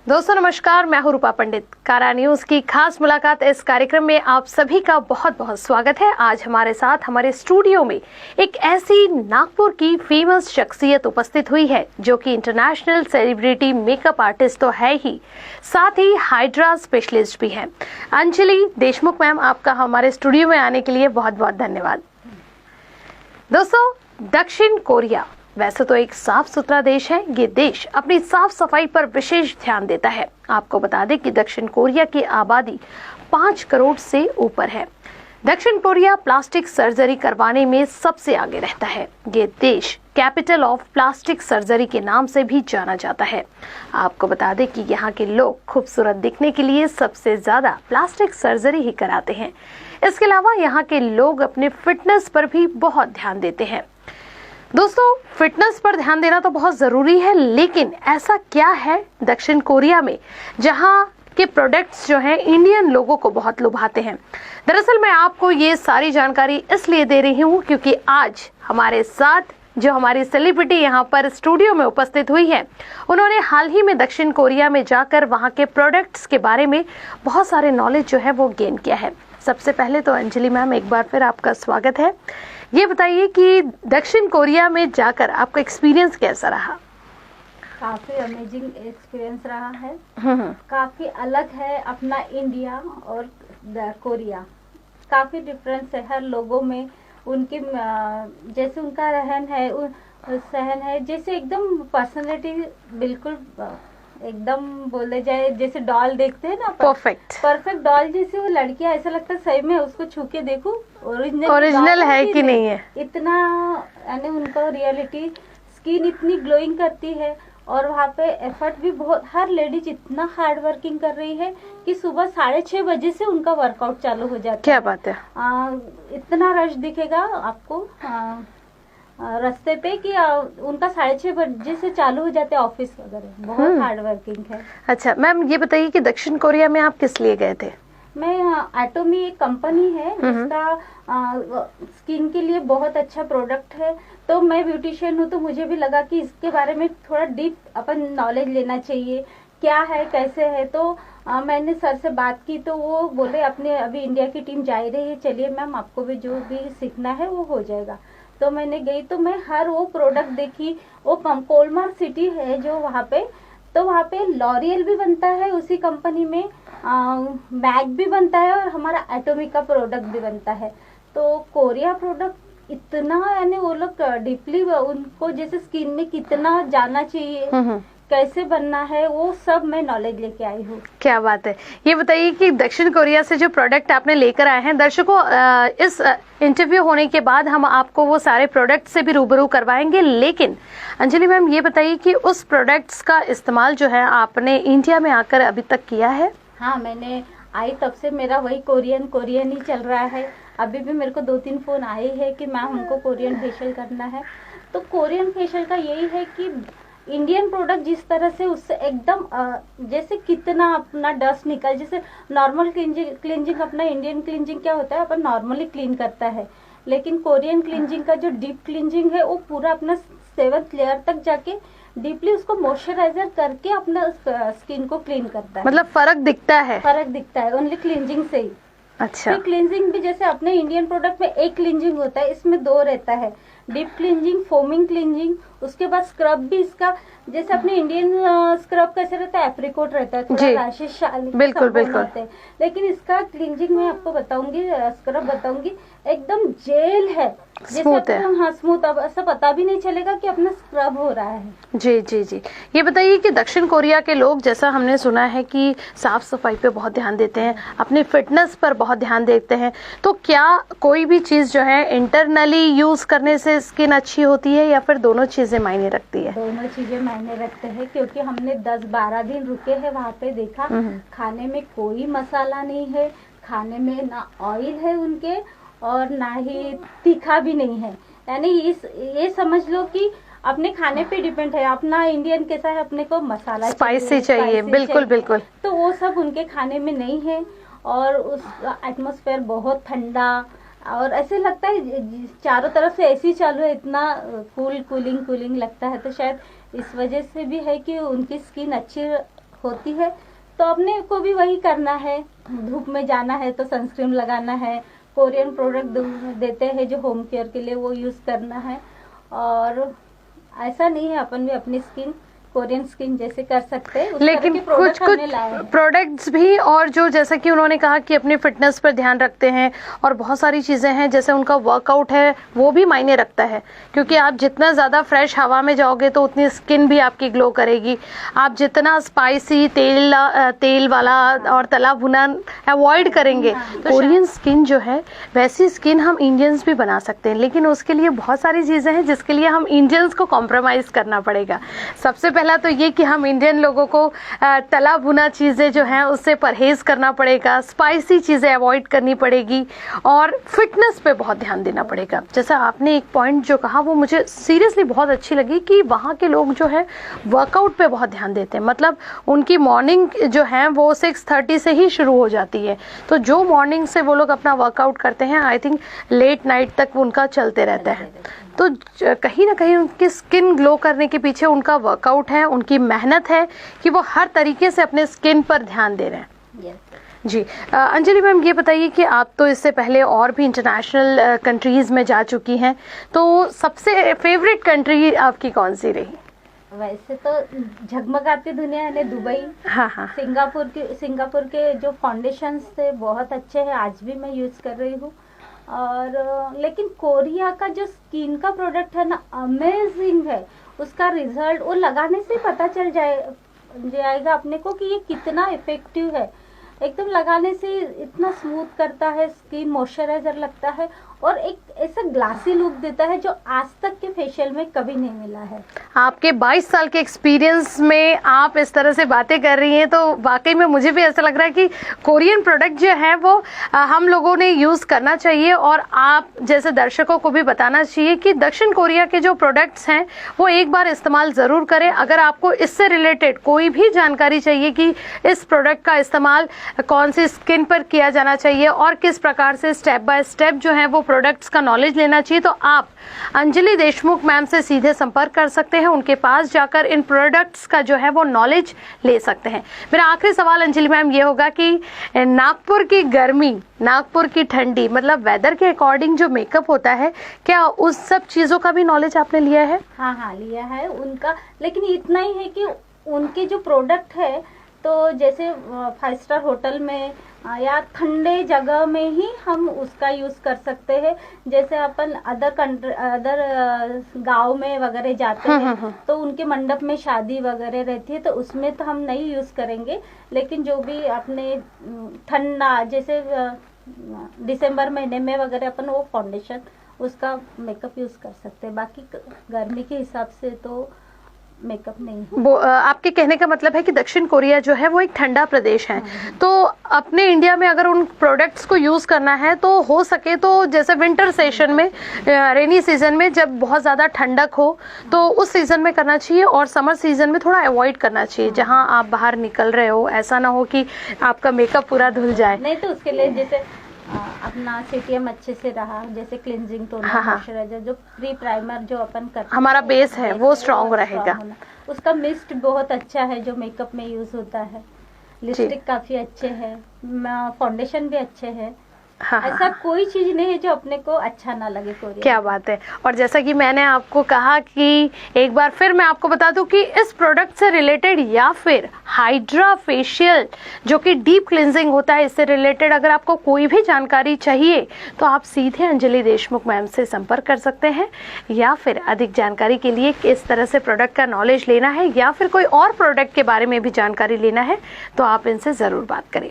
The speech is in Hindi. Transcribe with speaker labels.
Speaker 1: दोस्तों नमस्कार, मैं हूं रूपा पंडित। कारा न्यूज की खास मुलाकात इस कार्यक्रम में आप सभी का बहुत बहुत स्वागत है। आज हमारे साथ हमारे स्टूडियो में एक ऐसी नागपुर की फेमस शख्सियत उपस्थित हुई है जो कि इंटरनेशनल सेलिब्रिटी मेकअप आर्टिस्ट तो है ही, साथ ही हाइड्रा स्पेशलिस्ट भी है। अंजलि देशमुख मैम, आपका हमारे स्टूडियो में आने के लिए बहुत बहुत धन्यवाद। दोस्तों, दक्षिण कोरिया वैसे तो एक साफ सुथरा देश है। ये देश अपनी साफ सफाई पर विशेष ध्यान देता है। आपको बता दें कि दक्षिण कोरिया की आबादी 5 करोड़ से ऊपर है। दक्षिण कोरिया प्लास्टिक सर्जरी करवाने में सबसे आगे रहता है। ये देश कैपिटल ऑफ प्लास्टिक सर्जरी के नाम से भी जाना जाता है। आपको बता दें कि यहाँ के लोग खूबसूरत दिखने के लिए सबसे ज्यादा प्लास्टिक सर्जरी ही कराते हैं। इसके अलावा यहाँ के लोग अपने फिटनेस पर भी बहुत ध्यान देते हैं। दोस्तों, फिटनेस पर ध्यान देना तो बहुत जरूरी है, लेकिन ऐसा क्या है दक्षिण कोरिया में जहां के प्रोडक्ट्स जो हैं इंडियन लोगों को बहुत लुभाते हैं। दरअसल मैं आपको ये सारी जानकारी इसलिए दे रही हूँ क्योंकि आज हमारे साथ जो हमारी सेलिब्रिटी यहाँ पर स्टूडियो में उपस्थित हुई है, उन्होंने हाल ही में दक्षिण कोरिया में जाकर वहाँ के प्रोडक्ट्स के बारे में बहुत सारे नॉलेज जो है वो गेन किया है। सबसे पहले तो अंजलि मैम, एक बार फिर आपका स्वागत है। ये बताइए कि दक्षिण कोरिया में जाकर आपका एक्सपीरियंस कैसा रहा?
Speaker 2: काफी अमेजिंग एक्सपीरियंस रहा है। काफी अलग है अपना इंडिया और कोरिया। काफी डिफरेंस है हर लोगों में। उनकी जैसे उनका रहन है, सहन है, जैसे एकदम पर्सनालिटी बिल्कुल एकदम बोले जाए जैसे डॉल देखते हैं ना, परफेक्ट डॉल जैसे वो लड़कियां, ऐसा लगता है सही में उसको छू के देखूं ओरिजिनल है कि नहीं है। इतना यानी उनका रियलिटी स्किन इतनी ग्लोइंग करती है और वहाँ पे एफर्ट भी बहुत। हर लेडीज इतना हार्ड वर्किंग कर रही है कि सुबह 6:30 बजे से उनका वर्कआउट चालू हो जाता है।
Speaker 1: क्या बात है।
Speaker 2: इतना रश दिखेगा आपको रास्ते पे कि उनका 6:30 बजे से चालू हो जाते हैं ऑफिस वगैरह। बहुत हार्ड वर्किंग है। अच्छा
Speaker 1: मैम, ये बताइए कि दक्षिण कोरिया में आप किस लिए गए थे?
Speaker 2: मैं एटोमी एक कंपनी है जिसका स्किन के लिए बहुत अच्छा प्रोडक्ट है। तो मैं ब्यूटिशियन हूँ, तो मुझे भी लगा कि इसके बारे में थोड़ा डीप अपन नॉलेज लेना चाहिए, क्या है कैसे है। तो मैंने सर से बात की तो वो बोले अपने अभी इंडिया की टीम जा रही है, चलिए मैम आपको भी जो भी सीखना है वो हो जाएगा। तो मैंने गई तो मैं हर वो प्रोडक्ट देखी। वो कोलमार सिटी है जो वहाँ पे, तो वहाँ पे लॉरियल भी बनता है उसी कंपनी में, बैग भी बनता है और हमारा एटोमिक का प्रोडक्ट भी बनता है। तो कोरिया प्रोडक्ट इतना यानी वो लोग डीपली उनको जैसे स्किन में कितना जाना चाहिए, कैसे बनना है, वो सब मैं नॉलेज लेके आई हूँ।
Speaker 1: क्या बात है। ये बताइए कि दक्षिण कोरिया से जो प्रोडक्ट आपने लेकर आए हैं, दर्शकों इस इंटरव्यू होने के बाद हम आपको वो सारे प्रोडक्ट से भी रूबरू करवाएंगे, लेकिन अंजलि मैम ये बताइए कि उस प्रोडक्ट्स का इस्तेमाल जो है आपने इंडिया में आकर अभी तक किया है?
Speaker 2: हाँ, मैंने आई तब से मेरा वही कोरियन ही चल रहा है। अभी भी मेरे को 2-3 फोन आए हैं कि मैम हमको कोरियन फेशियल करना है। तो कोरियन फेशियल का यही है कि इंडियन प्रोडक्ट जिस तरह से उससे एकदम जैसे कितना अपना डस्ट निकल, जैसे नॉर्मल क्लींजिंग अपना इंडियन क्लींजिंग क्या होता है, अपन नॉर्मली क्लीन करता है, लेकिन कोरियन क्लींजिंग का जो डीप क्लींजिंग है वो पूरा अपना 7th लेयर तक जाके डीपली उसको मॉइस्चराइजर करके अपना स्किन को क्लीन करता है।
Speaker 1: मतलब फर्क दिखता है
Speaker 2: ओनली क्लींजिंग से ही।
Speaker 1: अच्छा।
Speaker 2: क्लींजिंग भी जैसे अपने इंडियन प्रोडक्ट में एक क्लींजिंग होता है, इसमें 2 रहता है, डीप क्लींजिंग, फोमिंग क्लींजिंग। उसके बाद स्क्रब भी इसका जैसे अपने इंडियन स्क्रब कैसे रहता है, एप्रिकॉट रहता है, थोड़ा रैशेस
Speaker 1: बिल्कुल
Speaker 2: लेकिन इसका क्लींजिंग मैं आपको बताऊंगी, स्क्रब बताऊंगी, एकदम जेल है,
Speaker 1: स्मूथ है।
Speaker 2: हाँ स्मूथ। अब ऐसा पता भी नहीं चलेगा कि अपना स्क्रब हो रहा है।
Speaker 1: जी जी जी। ये बताइए कि दक्षिण कोरिया के लोग, जैसा हमने सुना है कि साफ सफाई पे बहुत ध्यान देते हैं, अपने फिटनेस पर बहुत ध्यान देते हैं, तो क्या कोई भी चीज जो है इंटरनली यूज करने से स्किन अच्छी होती है या फिर दोनों चीजें मायने रखती है?
Speaker 2: दोनों चीजें मायने रखते हैं, क्योंकि हमने 10-12 दिन रुके हैं वहाँ पे, देखा खाने में कोई मसाला नहीं है, खाने में ना ऑयल है उनके और ना ही तीखा भी नहीं है। यानी ये समझ लो कि अपने खाने पे डिपेंड है। अपना इंडियन कैसा है, अपने को मसाला
Speaker 1: स्पाइसी चाहिए। बिल्कुल।
Speaker 2: तो वो सब उनके खाने में नहीं है। और उस एटमॉस्फेयर बहुत ठंडा और ऐसे लगता है चारों तरफ से एसी चालू है, इतना कूलिंग लगता है। तो शायद इस वजह से भी है कि उनकी स्किन अच्छी होती है, तो अपने को भी वही करना है। धूप में जाना है तो सनस्क्रीन लगाना है, कोरियन प्रोडक्ट देते हैं जो होम केयर के लिए, वो यूज़ करना है। और ऐसा नहीं है, अपन भी अपनी स्किन कोरियन स्किन जैसे कर सकते हैं,
Speaker 1: लेकिन कुछ कुछ प्रोडक्ट्स भी, और जो जैसा कि उन्होंने कहा कि अपनी फिटनेस पर ध्यान रखते हैं, और बहुत सारी चीज़ें हैं जैसे उनका वर्कआउट है वो भी मायने रखता है, क्योंकि आप जितना ज़्यादा फ्रेश हवा में जाओगे तो उतनी स्किन भी आपकी ग्लो करेगी। आप जितना स्पाइसी तेल वाला और तला भुना अवॉइड करेंगे, कोरियन स्किन जो है वैसी स्किन हम इंडियंस भी बना सकते हैं, लेकिन उसके लिए बहुत सारी चीज़ें हैं जिसके लिए हम इंडियंस को कॉम्प्रोमाइज़ करना पड़ेगा। सबसे पहला तो ये कि हम इंडियन लोगों को तला भुना चीज़ें जो हैं उससे परहेज करना पड़ेगा, स्पाइसी चीज़ें अवॉइड करनी पड़ेगी, और फिटनेस पे बहुत ध्यान देना पड़ेगा। जैसा आपने एक पॉइंट जो कहा वो मुझे सीरियसली बहुत अच्छी लगी कि वहाँ के लोग जो है वर्कआउट पे बहुत ध्यान देते हैं। मतलब उनकी मॉर्निंग जो है वो 6:30 से ही शुरू हो जाती है, तो जो मॉर्निंग से वो लोग अपना वर्कआउट करते हैं आई थिंक लेट नाइट तक उनका चलते रहता है। तो कहीं ना कहीं उनकी स्किन ग्लो करने के पीछे उनका वर्कआउट है, उनकी मेहनत है कि वो हर तरीके से अपने स्किन पर ध्यान दे रहे हैं। जी अंजलि मैम, ये बताइए कि आप तो इससे पहले और भी इंटरनेशनल कंट्रीज में जा चुकी हैं, तो सबसे फेवरेट कंट्री आपकी कौन सी रही?
Speaker 2: वैसे तो झगमगाती दुनिया है दुबई।
Speaker 1: हाँ।
Speaker 2: सिंगापुर के जो फाउंडेशन थे बहुत अच्छे हैं, आज भी मैं यूज कर रही हूँ। और लेकिन कोरिया का जो स्किन का प्रोडक्ट है ना, अमेजिंग है। उसका रिजल्ट वो लगाने से पता चल जाएगा अपने को कि ये कितना इफेक्टिव है। एकदम लगाने से इतना स्मूथ करता है, स्किन मॉइस्चराइजर लगता है, और एक ऐसा ग्लासी लुक देता है जो आज तक के फेशियल में कभी नहीं मिला है।
Speaker 1: आपके 22 साल के एक्सपीरियंस में आप इस तरह से बातें कर रही हैं, तो वाकई में मुझे भी ऐसा लग रहा है कि कोरियन प्रोडक्ट जो है वो हम लोगों ने यूज़ करना चाहिए, और आप जैसे दर्शकों को भी बताना चाहिए कि दक्षिण कोरिया के जो प्रोडक्ट्स हैं वो एक बार इस्तेमाल ज़रूर करें। अगर आपको इससे रिलेटेड कोई भी जानकारी चाहिए कि इस प्रोडक्ट का इस्तेमाल कौन सी स्किन पर किया जाना चाहिए और किस प्रकार से स्टेप बाय स्टेप जो है वो प्रोडक्ट्स का नॉलेज लेना चाहिए, तो आप अंजलि देशमुख मैम से सीधे संपर्क कर सकते हैं। उनके पास जाकर इन प्रोडक्ट्स का जो है वो नॉलेज ले सकते हैं। मेरा आखिरी सवाल अंजलि मैम ये होगा कि नागपुर की गर्मी, नागपुर की ठंडी, मतलब वेदर के अकॉर्डिंग जो मेकअप होता है, क्या उस सब चीज़ों का भी नॉलेज आपने लिया है?
Speaker 2: हाँ लिया है उनका, लेकिन इतना ही है कि उनके जो प्रोडक्ट है तो जैसे 5 स्टार होटल में या ठंडे जगह में ही हम उसका यूज़ कर सकते हैं। जैसे अपन अदर गांव में वगैरह जाते हैं तो उनके मंडप में शादी वगैरह रहती है, तो उसमें तो हम नहीं यूज़ करेंगे। लेकिन जो भी अपने ठंडा जैसे दिसंबर महीने में वगैरह अपन वो फाउंडेशन उसका मेकअप यूज़ कर सकते हैं। बाकी गर्मी के हिसाब से तो मेकअप नहीं है।
Speaker 1: वो आपके कहने का मतलब है कि दक्षिण कोरिया जो है वो एक ठंडा प्रदेश है, तो अपने इंडिया में अगर उन प्रोडक्ट्स को यूज़ करना है तो हो सके तो जैसे विंटर सेशन में, रेनी सीजन में जब बहुत ज़्यादा ठंडक हो तो उस सीज़न में करना चाहिए, और समर सीजन में थोड़ा अवॉइड करना चाहिए जहां आप बाहर निकल रहे हो। ऐसा ना हो कि आपका मेकअप पूरा धुल जाए।
Speaker 2: नहीं तो उसके लिए जैसे अपना सीटीएम अच्छे से रहा, जैसे क्लिंजिंग टोनर, मॉइस्चराइजर, जो प्री प्राइमर जो अपन करते
Speaker 1: हमारा बेस है वो स्ट्रांग रहेगा।
Speaker 2: उसका मिस्ट बहुत अच्छा है जो मेकअप में यूज होता है। लिपस्टिक काफी अच्छे है, फाउंडेशन भी अच्छे है। ऐसा कोई चीज नहीं है जो अपने को अच्छा ना लगे कोरिया।
Speaker 1: क्या बात है। और जैसा कि मैंने आपको कहा कि एक बार फिर मैं आपको बता दूं कि इस प्रोडक्ट से रिलेटेड या फिर हाइड्रा फेशियल जो कि डीप क्लिंजिंग होता है, इससे रिलेटेड अगर आपको कोई भी जानकारी चाहिए तो आप सीधे अंजलि देशमुख मैम से संपर्क कर सकते हैं, या फिर अधिक जानकारी के लिए किस तरह से प्रोडक्ट का नॉलेज लेना है या फिर कोई और प्रोडक्ट के बारे में भी जानकारी लेना है तो आप इनसे ज़रूर बात करें।